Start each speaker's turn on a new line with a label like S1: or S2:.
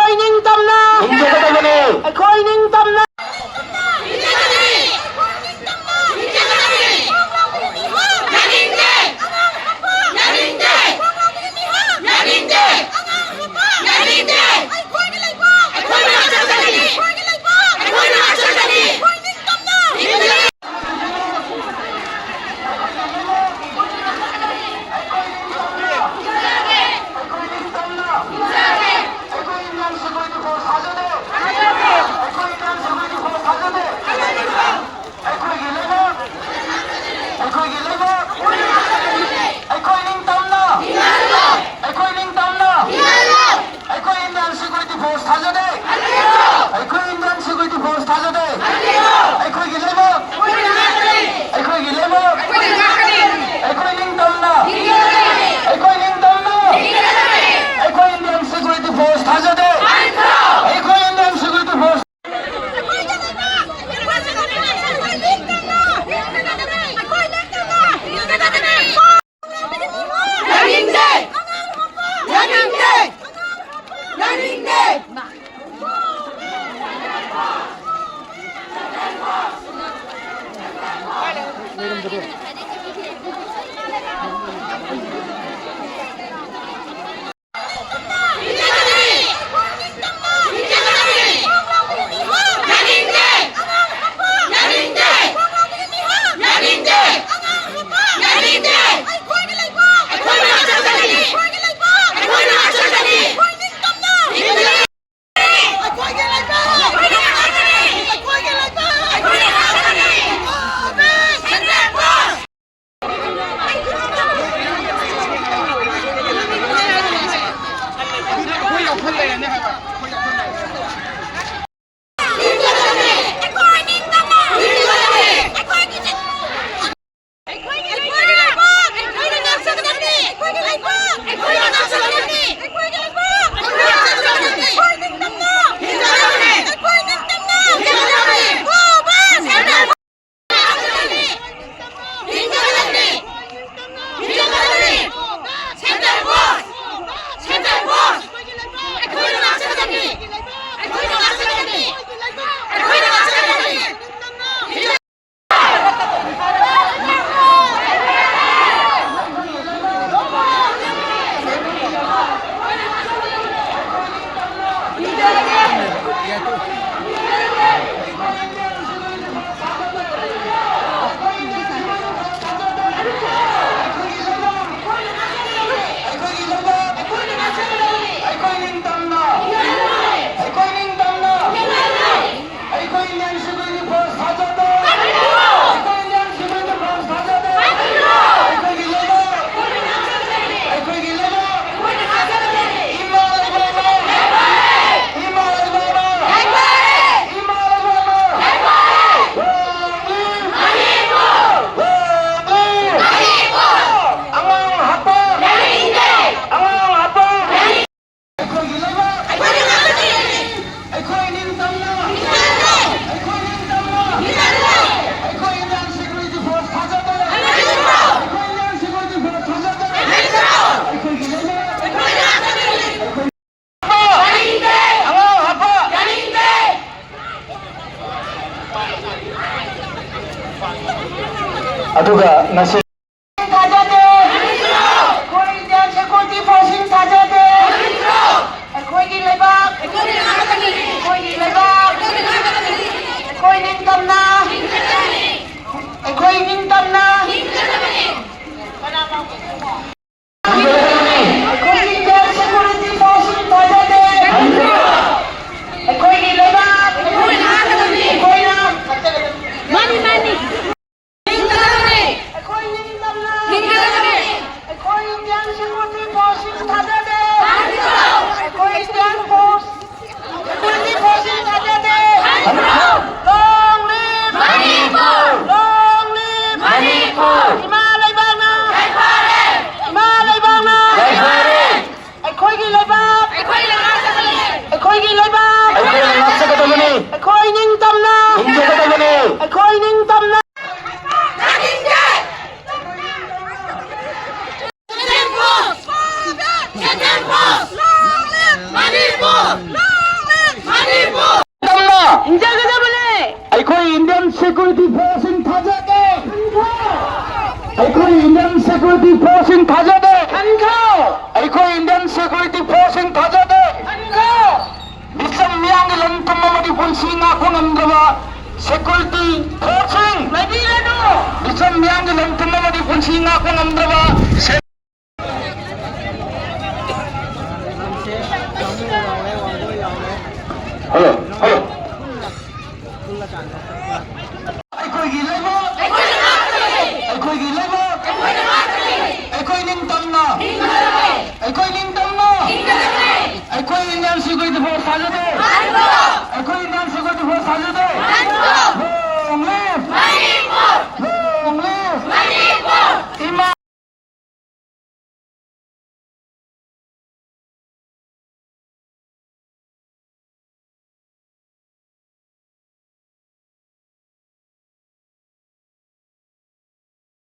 S1: ꯑꯩꯈꯣꯏ ꯅꯤꯡꯇꯝꯅ
S2: ꯍꯤꯡꯖꯒꯗꯕꯅꯤ
S1: ꯑꯩꯈꯣꯏ ꯅꯤꯡꯇꯝꯅ
S2: ꯑꯗꯨꯒ ꯉꯁꯤ
S1: ꯊꯥꯖꯗꯦ ꯑꯩꯈꯣꯏ ꯏꯟꯗꯤꯌꯟ ꯁꯦꯀ꯭ꯌꯨꯔꯤꯇꯤ ꯐꯣꯔꯁꯁꯤꯡ ꯊꯥꯖꯗꯦ ꯑꯩꯈꯣꯏꯒꯤ ꯂꯩꯕꯥꯛ ꯑꯩꯈꯣꯏꯒꯤ ꯂꯩꯕꯥꯛ ꯑꯩꯈꯣꯏ ꯅꯤꯡꯇꯝꯅ ꯑꯩꯈꯣꯏ ꯅꯤꯡꯇꯝꯅ ꯑꯩꯈꯣꯏꯒꯤ ꯏꯟꯗꯤꯌꯟ ꯁꯦꯀ꯭ꯌꯨꯔꯤꯇꯤ ꯐꯣꯔꯁꯁꯤꯡ ꯊꯥꯖꯗꯦ ꯑꯩꯈꯣꯏꯒꯤ ꯂꯩꯕꯥꯛ ꯑꯩꯈꯣꯏꯅ ꯃꯥꯅꯤ ꯃꯥꯅꯤ ꯑꯩꯈꯣꯏ ꯅꯤꯡꯇꯝꯅ
S2: ꯍꯤꯡꯖꯒꯗꯕꯅꯤ
S1: ꯑꯩꯈꯣꯏ ꯅꯤꯡꯇꯝꯅ
S3: Manipur!
S1: 인자그자분해.
S2: ꯑꯩꯈꯣꯏ ꯏꯟꯗꯤꯌꯟ ꯁꯦꯀ꯭ꯌꯨꯔꯤꯇꯤ ꯐꯣꯔꯁꯁꯤꯡ ꯊꯥꯖꯗꯦ ꯑꯩꯈꯣꯏ ꯏꯟꯗꯤꯌꯟ ꯁꯦꯀ꯭ꯌꯨꯔꯤꯇꯤ ꯐꯣꯔꯁꯁꯤꯡ ꯊꯥꯖꯗꯦ
S1: 한거.
S2: ꯑꯩꯈꯣꯏ ꯏꯟꯗꯤꯌꯟ ꯁꯦꯀ꯭ꯌꯨꯔꯤꯇꯤ ꯐꯣꯔꯁꯁꯤꯡ ꯊꯥꯖꯗꯦ
S1: 한거.
S2: ꯃꯤꯆꯝ ꯃꯤꯌꯥꯝꯒꯤ ꯂꯟ ꯊꯨꯝ ꯑꯃꯗꯤ ꯄꯨꯟꯁꯤ ꯉꯥꯛꯄ ꯉꯝꯗ꯭ꯔꯕ ꯁꯦꯀ꯭ꯌꯨꯔꯤꯇꯤ ꯐꯣꯔꯁꯁꯤꯡ
S1: 맞이라도.
S2: ꯃꯤꯆꯝ ꯃꯤꯌꯥꯝꯒꯤ ꯂꯟ ꯊꯨꯝ ꯑꯃꯗꯤ ꯄꯨꯟꯁꯤ ꯉꯥꯛꯄ ꯉꯝꯗ꯭ꯔꯕ ꯍꯜꯂꯣ ꯍꯜꯂꯣ ꯑꯩꯈꯣꯏꯒꯤ ꯂꯩꯕꯥꯛ ꯑꯩꯈꯣꯏꯒꯤ ꯂꯩꯕꯥꯛ ꯑꯩꯈꯣꯏ ꯅꯤꯡꯇꯝꯅ ꯑꯩꯈꯣꯏ ꯅꯤꯡꯇꯝꯅ ꯑꯩꯈꯣꯏ ꯏꯟꯗꯤꯌꯟ ꯁꯦꯀ꯭ꯌꯨꯔꯤꯇꯤ ꯐꯣꯔꯁ ꯊꯥꯖꯗꯦ ꯑꯩꯈꯣꯏ